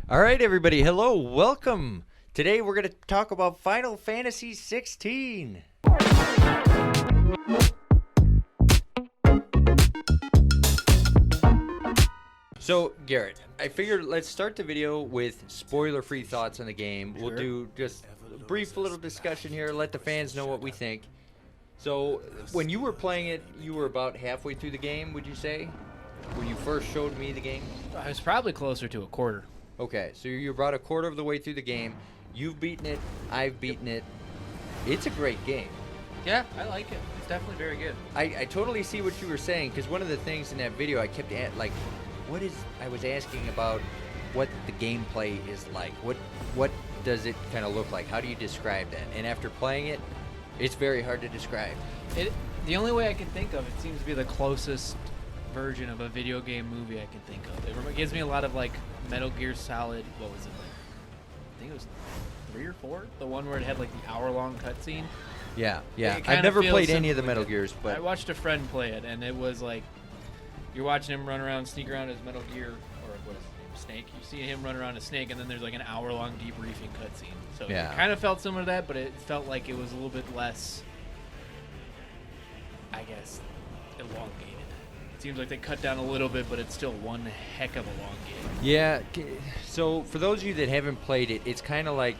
All right, everybody. Hello. Welcome. Today we're going to talk about Final Fantasy XVI. So, Garrett, I figured let's start the video with spoiler-free thoughts on the game. We'll do just a brief little discussion here, let the fans know what we think. So, when you were playing it, you were about halfway through the game, would you say? When you first showed me the game? I was probably closer to a quarter. Okay, so you're about a quarter of the way through the game. You've beaten it. I've beaten it. It's a great game. Yeah, I like it. It's definitely very good. I totally see what you were saying, because one of the things in that video I kept I was asking about what the gameplay is like. What does it kind of look like? How do you describe that? And after playing it, it's very hard to describe. The only way I can think of it seems to be the closest version of a video game movie I can think of. It gives me a lot of like Metal Gear Solid. What was it like? I think it was 3 or 4. The one where it had like the hour-long cutscene. Yeah. I've never played any of the Metal Gears, but I watched a friend play it, and it was like you're watching him run around, sneak around as Metal Gear, or what is his name, Snake. You see him run around as Snake, and then there's like an hour-long debriefing cutscene. So yeah. It kind of felt similar to that, but it felt like it was a little bit less, I guess, elongated. It seems like they cut down a little bit, but it's still one heck of a long game. Yeah, so for those of you that haven't played it, it's kind of like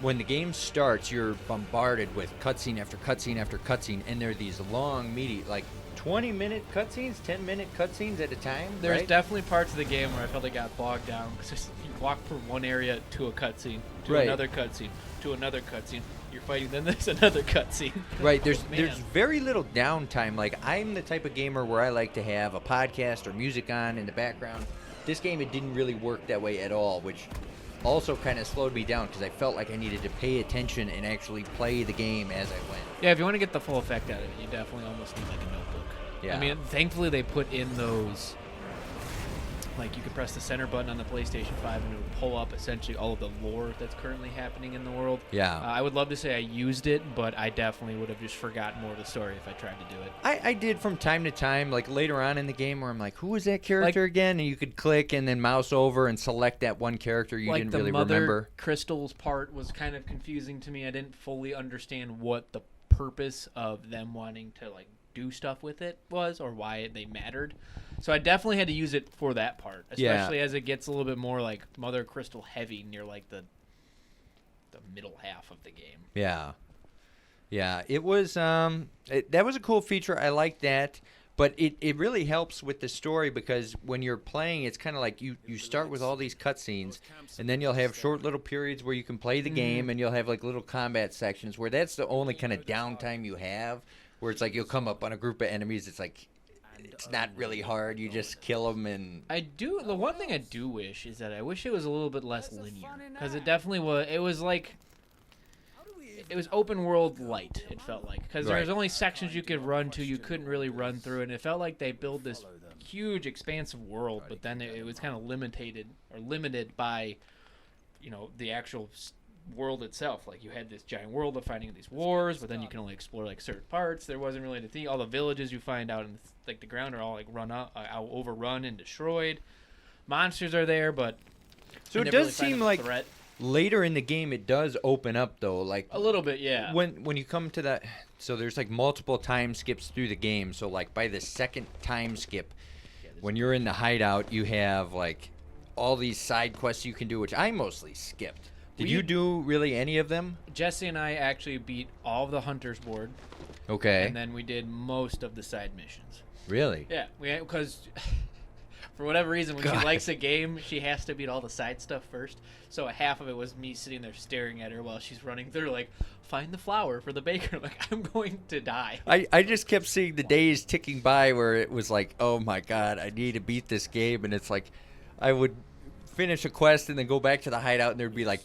when the game starts, you're bombarded with cutscene after cutscene after cutscene, and they're these long, meaty, like 20-minute cutscenes, 10-minute cutscenes at a time. There's right? definitely parts of the game where I felt it got bogged down because you walk from one area to a cutscene, to right. another cutscene, to another cutscene. You're fighting, then there's another cutscene. Right, there's very little downtime. Like, I'm the type of gamer where I like to have a podcast or music on in the background. This game, it didn't really work that way at all, which also kind of slowed me down because I felt like I needed to pay attention and actually play the game as I went. Yeah, if you want to get the full effect out of it, you definitely almost need like a notebook. Yeah. I mean, thankfully they put in those, like you can press the center button on the PlayStation 5 and it would pull up essentially all of the lore that's currently happening in the world. Yeah. I would love to say I used it, but I definitely would have just forgotten more of the story if I tried to do it. I did from time to time, like later on in the game where I'm like, who was that character again? And you could click and then mouse over and select that one character you didn't really remember. Like the Mother Crystals part was kind of confusing to me. I didn't fully understand what the purpose of them wanting to like do stuff with it was or why they mattered. So I definitely had to use it for that part, especially as it gets a little bit more like Mother Crystal heavy near like the middle half of the game. Yeah. It was that was a cool feature. I like that, but it really helps with the story because when you're playing, it's kind of like you start with all these cutscenes, and then you'll have short little periods where you can play the game, and you'll have like little combat sections where that's the only kind of downtime you have, where it's like you'll come up on a group of enemies. It's like it's not really hard. You just kill them, and the one thing I do wish is that I wish it was a little bit less linear because it definitely was. It was like it was open world light. It felt like because there was only sections you could run to. You couldn't really run through, and it felt like they built this huge, expansive world, but then it was kind of limited by, the actual world itself. Like you had this giant world of fighting these wars, but then you can only explore like certain parts. There wasn't really the thing. All the villages you find out in like the ground are all like overrun and destroyed. Monsters are there, but so it does seem like later in the game it does open up though, like a little bit. Yeah, when you come to that, so there's like multiple time skips through the game. So like by the second time skip, when you're in the hideout, you have like all these side quests you can do, which I mostly skipped. Did you do really any of them? Jesse and I actually beat all of the Hunter's Board. Okay. And then we did most of the side missions. Really? Yeah, because for whatever reason, when she likes a game, she has to beat all the side stuff first. So half of it was me sitting there staring at her while she's running through, like, find the flour for the baker. I'm like, I'm going to die. I just kept seeing the days ticking by where it was like, oh my God, I need to beat this game. And it's like, I would finish a quest and then go back to the hideout and there'd be like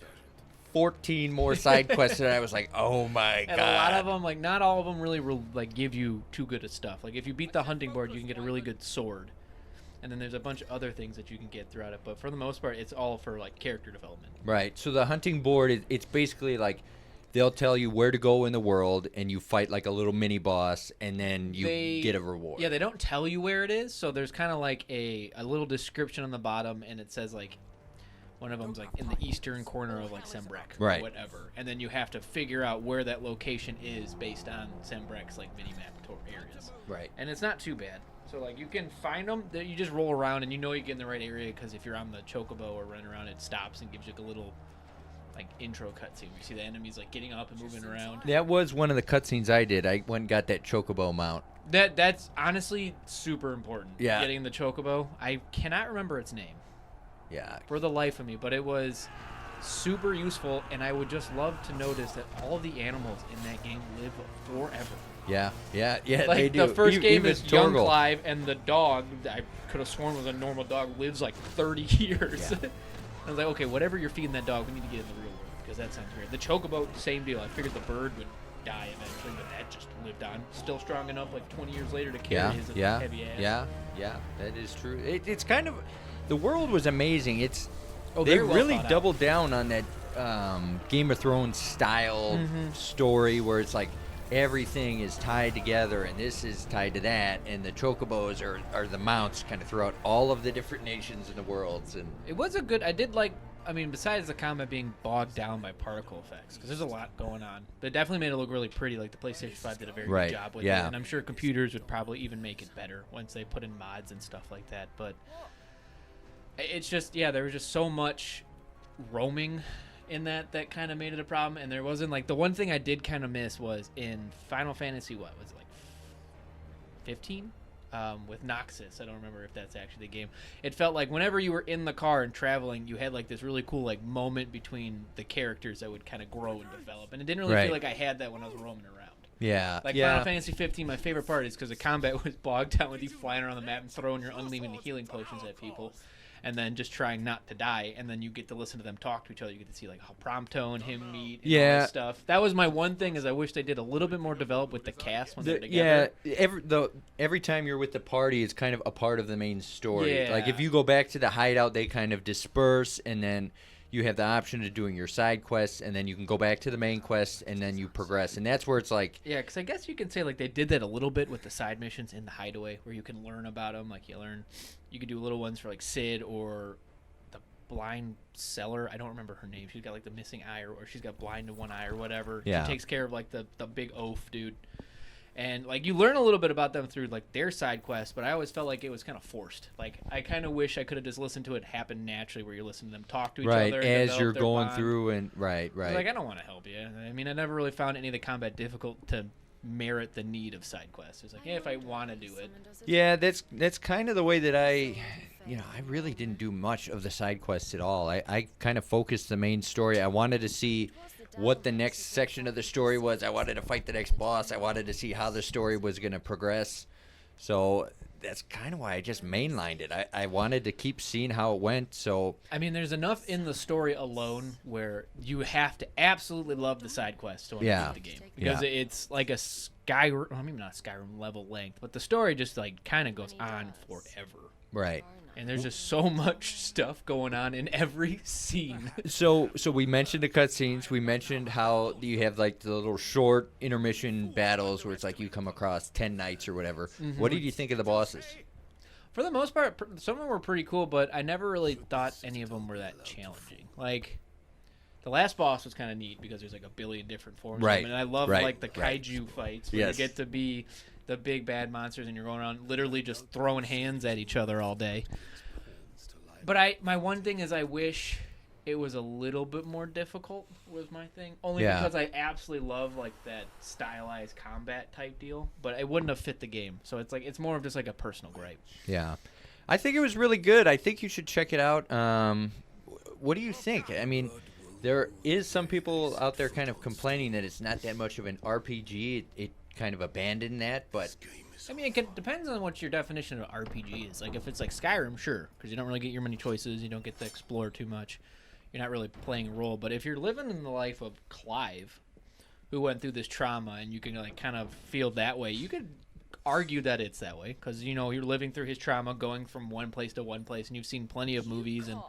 14 more side quests, and I was like, "Oh my God!" And a lot of them, like not all of them, really like give you too good of stuff. Like if you beat the hunting board, you can get a really good sword, and then there's a bunch of other things that you can get throughout it. But for the most part, it's all for like character development. Right. So the hunting board, it's basically like they'll tell you where to go in the world, and you fight like a little mini boss, and then you get a reward. Yeah, they don't tell you where it is, so there's kind of like a little description on the bottom, and it says like One of them's like in the eastern corner of like Sembrek Right. or whatever, and then you have to figure out where that location is based on Sembrek's like minimap areas. Right. And it's not too bad. So like you can find them. That you just roll around and you know you get in the right area because if you're on the chocobo or running around, it stops and gives you like a little like intro cutscene. You see the enemies like getting up and moving around. That was one of the cutscenes I did. I went and got that chocobo mount. That's honestly super important. Yeah. Getting the chocobo. I cannot remember its name Yeah. for the life of me, but it was super useful, and I would just love to notice that all the animals in that game live forever. Yeah. Yeah. Yeah. Like they do. the first game Even is young Torgal. Clive, and the dog I could have sworn was a normal dog lives like 30 years. Yeah. I was like, okay, whatever you're feeding that dog, we need to get in the real world because that sounds weird. The chocobo, same deal. I figured the bird would die eventually, but that just lived on, still strong enough like 20 years later to carry his heavy ass. Yeah. That is true. It's kind of the world was amazing. It's Oh, they very well really thought out. doubled down on that Game of Thrones style story where it's like everything is tied together and this is tied to that, and the chocobos are the mounts kind of throughout all of the different nations in the worlds. And It was a good. I did like. I mean, besides the combat being bogged down by particle effects, because there's a lot going on, but it definitely made it look really pretty. Like the PlayStation 5 did a very Right, good job with yeah. it, and I'm sure computers would probably even make it better once they put in mods and stuff like that. But it's just, yeah, there was just so much roaming in that kind of made it a problem, and there wasn't like the one thing I did kind of miss was in Final Fantasy, what was it, like 15? With Noxus. I don't remember if that's actually the game. It felt like whenever you were in the car and traveling, you had like this really cool like moment between the characters that would kind of grow and develop, and it didn't really Right. feel like I had that when I was roaming around. yeah, Like yeah. Final Fantasy 15, my favorite part is because the combat was bogged down with you flying around the map and throwing your unlimited healing potions at people, and then just trying not to die, and then you get to listen to them talk to each other. You get to see like how Prompto and him meet and all Yeah. this stuff. That was my one thing is I wish they did a little bit more develop with the cast when they're together. Yeah, every time you're with the party, it's kind of a part of the main story. Yeah. Like if you go back to the hideout, they kind of disperse, and then you have the option of doing your side quests, and then you can go back to the main quest, and then you progress. And that's where it's like, Yeah, because I guess you can say like they did that a little bit with the side missions in the hideaway, where you can learn about them. Like you could do little ones for like Sid or the blind seller. I don't remember her name. She's got like the missing eye, or she's got blind in one eye or whatever. Yeah. She takes care of like the big oaf dude, and like you learn a little bit about them through like their side quests. But I always felt like it was kind of forced. Like I kind of wish I could have just listened to it happen naturally, where you're listening to them talk to each right, other and as develop you're their going bond. through, and right. Like, I don't want to help you. I mean, I never really found any of the combat difficult to merit the need of side quests. It's like, hey, if I want to do it. Yeah, that's kind of the way that I really didn't do much of the side quests at all. I kind of focused the main story. I wanted to see what the next section of the story was. I wanted to fight the next boss. I wanted to see how the story was going to progress. So that's kind of why I just mainlined it. I wanted to keep seeing how it went. So I mean, there's enough in the story alone where you have to absolutely love the side quests to want Yeah. to beat the game. Because it's like a Skyrim, well, maybe not a Skyrim level length, but the story just like kind of goes on forever. right. And there's just so much stuff going on in every scene. So we mentioned the cutscenes. We mentioned how you have like the little short intermission battles where it's like you come across 10 knights or whatever. What did you think of the bosses? For the most part, some of them were pretty cool, but I never really thought any of them were that challenging. Like, the last boss was kind of neat because there's like a billion different forms Right, of them, and I love right, like the right. kaiju fights where Yes. you get to be the big bad monsters and you're going around literally just throwing hands at each other all day. But my one thing is I wish it was a little bit more difficult was my thing. Only Yeah. because I absolutely love like that stylized combat type deal, but it wouldn't have fit the game. So it's more of just like a personal gripe. Yeah. I think it was really good. I think you should check it out. What do you think? I mean, there is some people out there kind of complaining that it's not that much of an RPG. It kind of abandoned that, but I mean, it depends on what your definition of RPG is. Like, if it's like Skyrim, sure, because you don't really get your many choices, you don't get to explore too much, you're not really playing a role. But if you're living in the life of Clive, who went through this trauma, and you can like kind of feel that way, you could argue that it's that way because you know you're living through his trauma, going from one place to one place, and you've seen plenty of movies and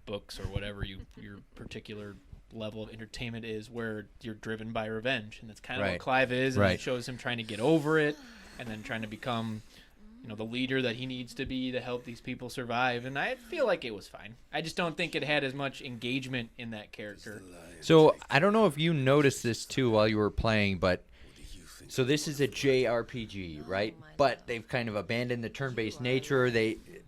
books or whatever your particular level of entertainment is, where you're driven by revenge, and that's kind of Right. what Clive is, and Right. it shows him trying to get over it. And then trying to become the leader that he needs to be to help these people survive, and I feel like it was fine. I just don't think it had as much engagement in that character. So I don't know if you noticed this too while you were playing, but so this is a JRPG, right? But they've kind of abandoned the turn-based nature.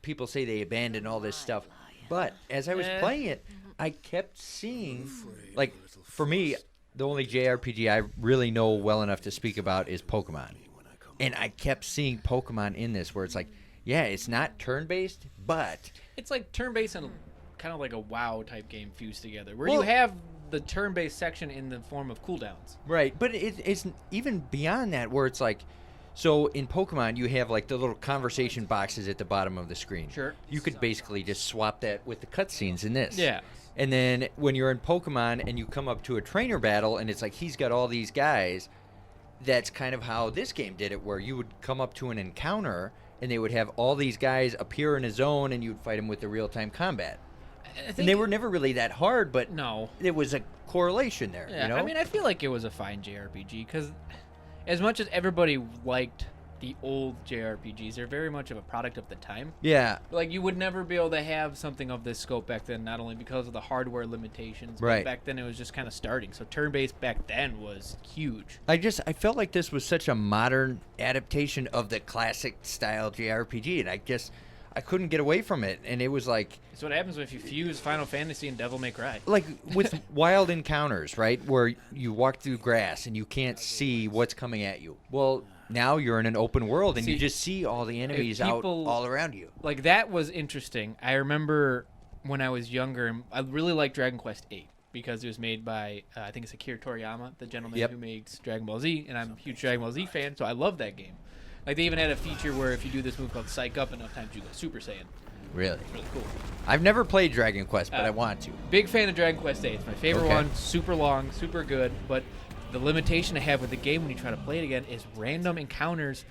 People say they abandoned all this stuff, but as I was playing it, I kept seeing, like, for me, the only JRPG I really know well enough to speak about is Pokemon. And I kept seeing Pokemon in this where it's like, yeah, it's not turn-based, but... It's like turn-based and kind of like a WoW type game fused together, where you have the turn-based section in the form of cooldowns. Right, but it's even beyond that where it's like... So in Pokemon, you have like the little conversation boxes at the bottom of the screen. Sure. You could basically just swap that with the cutscenes in this. Yeah. And then when you're in Pokemon and you come up to a trainer battle and it's like he's got all these guys... That's kind of how this game did it, where you would come up to an encounter and they would have all these guys appear in a zone and you'd fight them with the real-time combat. And they were never really that hard, but no, there was a correlation there. Yeah, you know? I mean, I feel like it was a fine JRPG because as much as everybody liked the old JRPGs, they're very much of a product of the time. Yeah. Like, you would never be able to have something of this scope back then, not only because of the hardware limitations, right. but back then it was just kind of starting. So turn-based back then was huge. I felt like this was such a modern adaptation of the classic style JRPG, and I couldn't get away from it. And it was like... It's what happens if you fuse Final Fantasy and Devil May Cry. Like with wild encounters, right? Where you walk through grass and you can't see what's coming at you. Well... Now you're in an open world, and you just see all the enemies out all around you. Like, that was interesting. I remember when I was younger, I really liked Dragon Quest VIII because it was made by, I think it's Akira Toriyama, the gentleman who makes Dragon Ball Z, and I'm a huge Dragon Ball Z fan, so I love that game. Like, they even had a feature where if you do this move called Psych Up enough times, you go Super Saiyan. Really? It's really cool. I've never played Dragon Quest, but I want to. Big fan of Dragon Quest VIII. It's my favorite one. Super long, super good, but... The limitation I have with the game when you try to play it again is random encounters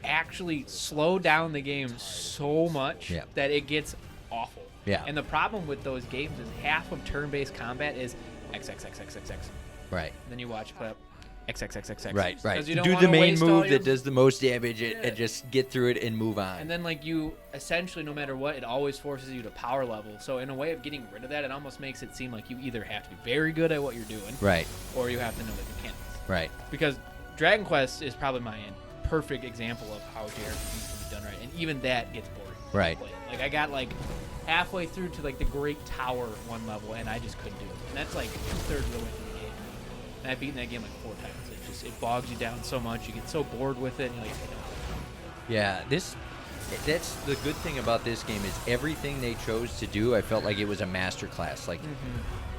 actually slow down the game so much that it gets awful. Yeah. And the problem with those games is half of turn-based combat is XXXXXX. Right. And then you watch play up XXXXX. Right. You do the main move that does the most damage and just get through it and move on. And then, like, you essentially, no matter what, it always forces you to power level. So in a way of getting rid of that, it almost makes it seem like you either have to be very good at what you're doing, right, or you have to know the mechanics. Right. Because Dragon Quest is probably my perfect example of how JRPGs can be done right, and even that gets boring. Right. Like, I got like halfway through to like the Great Tower one level, and I just couldn't do it. And that's like 2/3 of the way through the game. And I've beaten that game like 4 times. It bogs you down so much. You get so bored with it. And you're like, yeah, that's the good thing about this game is everything they chose to do. I felt like it was a masterclass. Like,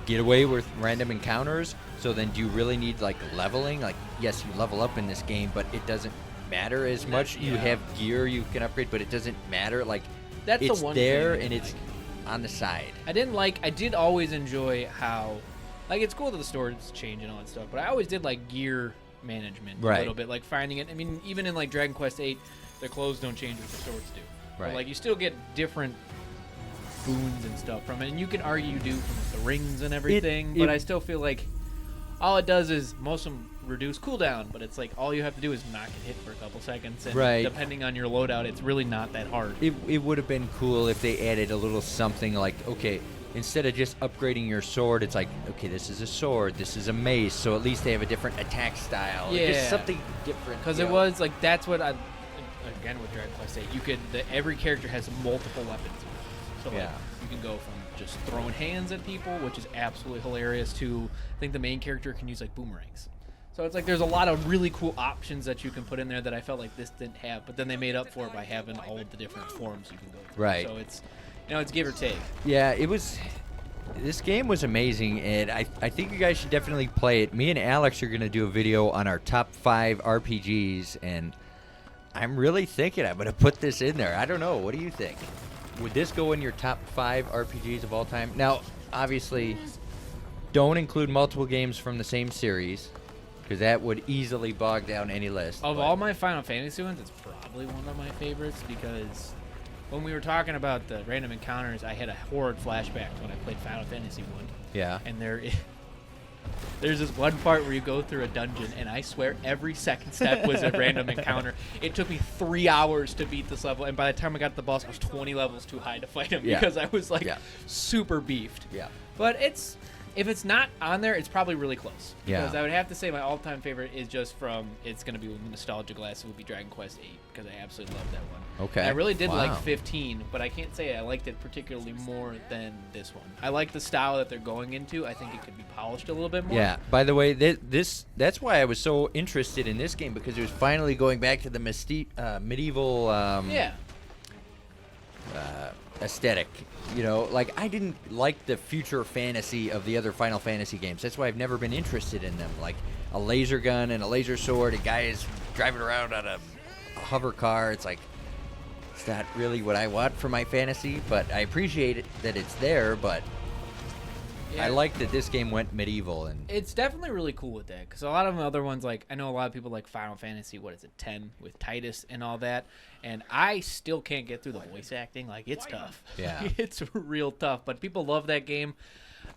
get away with random encounters. So then, do you really need like leveling? Like, yes, you level up in this game, but it doesn't matter as much. You have gear you can upgrade, but it doesn't matter. Like, that's it's the one there thing and it's on the side. I did always enjoy how, like, it's cool that the stores change and all that stuff, but I always did like gear management a little bit, like finding it. I mean, even in like Dragon Quest VIII, their clothes don't change what the swords do. Right. But, like, you still get different boons and stuff from it, and you can argue you do from the rings and everything, but I still feel like all it does is most of them reduce cooldown, but it's like all you have to do is not get hit for a couple seconds, and depending on your loadout, it's really not that hard. It would have been cool if they added a little something like, okay, instead of just upgrading your sword, it's like, okay, this is a sword, this is a mace, so at least they have a different attack style. Yeah. Just something different. Because it was, like, that's what I... Again, with Dragon Quest VIII, every character has multiple weapons. So, like, you can go from just throwing hands at people, which is absolutely hilarious, to, I think the main character can use, like, boomerangs. So it's like there's a lot of really cool options that you can put in there that I felt like this didn't have, but then they made up for it by having all of the different forms you can go through. Right. So it's, it's give or take. Yeah, this game was amazing, and I think you guys should definitely play it. Me and Alex are going to do a video on our top 5 RPGs, and I'm really thinking I'm going to put this in there. I don't know. What do you think? Would this go in your top 5 RPGs of all time? Now, obviously, don't include multiple games from the same series, because that would easily bog down any list. Of all my Final Fantasy ones, it's probably one of my favorites, because when we were talking about the random encounters, I had a horrid flashback to when I played Final Fantasy 1. Yeah. And There's this one part where you go through a dungeon, and I swear every second step was a random encounter. It took me 3 hours to beat this level, and by the time I got to the boss, I was 20 levels too high to fight him because I was like super beefed. Yeah. But if it's not on there, it's probably really close. Yeah. Because I would have to say my all-time favorite is just from, it's going to be with nostalgia glass, it would be Dragon Quest VIII, because I absolutely love that one. Okay. And I really did Wow. like 15, but I can't say I liked it particularly more than this one. I like the style that they're going into. I think it could be polished a little bit more. Yeah. By the way, that's why I was so interested in this game, because it was finally going back to the medieval aesthetic. You know, like, I didn't like the future fantasy of the other Final Fantasy games. That's why I've never been interested in them. Like a laser gun and a laser sword, a guy is driving around on a hover car. It's like, it's not really what I want for my fantasy, but I appreciate it that it's there, but Yeah. I like that this game went medieval. And It's definitely really cool with that, because a lot of the other ones, like, I know a lot of people like Final Fantasy, what is it, 10 with Titus and all that, and I still can't get through the voice acting. Like, it's tough. Yeah. It's real tough, but people love that game.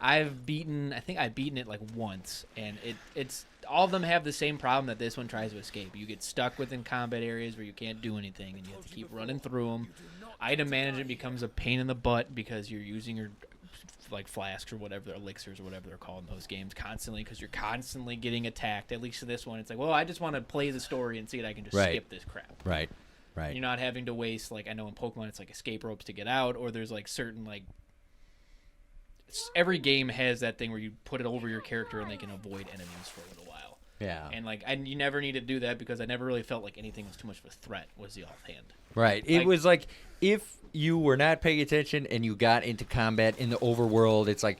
I think I've beaten it like once, and it's all of them have the same problem that this one tries to escape. You get stuck within combat areas where you can't do anything, and you have to keep running through them. Item management becomes a pain in the butt because you're using your like flasks or whatever, elixirs or whatever they're called in those games constantly, because you're constantly getting attacked. At least for this one, it's like, well, I just want to play the story and see it. I can just skip this crap. Right. You're not having to waste, like, I know in Pokemon it's like escape ropes to get out, or there's like certain, like, every game has that thing where you put it over your character and they can avoid enemies for a little while. Yeah. And like, you never need to do that, because I never really felt like anything was too much of a threat, was the offhand. Right. It was like, if you were not paying attention and you got into combat in the overworld, it's like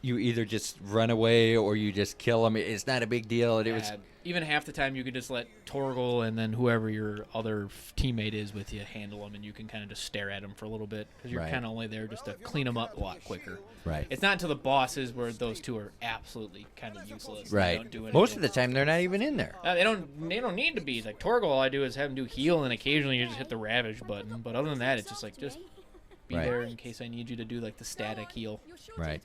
you either just run away or you just kill them. It's not a big deal. And it was even half the time you could just let Torgal and then whoever your other teammate is with you handle them, and you can kind of just stare at them for a little bit, because you're kind of only there just to clean them up a lot quicker. Right. It's not until the bosses where those two are absolutely kind of useless. Right. They don't do anything. Most of the time, they're not even in there. They don't need to be. Like Torgal, all I do is have him do heal, and occasionally you just hit the Ravage button. But other than that, it's just like, just be there in case I need you to do like the static heal. Right.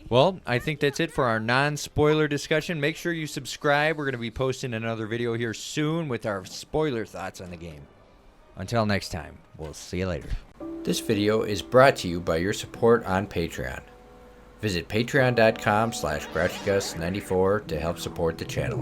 Well, I think that's it for our non-spoiler discussion. Make sure you subscribe. We're going to be posting another video here soon with our spoiler thoughts on the game. Until next time, we'll see you later. This video is brought to you by your support on Patreon. Visit patreon.com/GrouchyGus94 to help support the channel.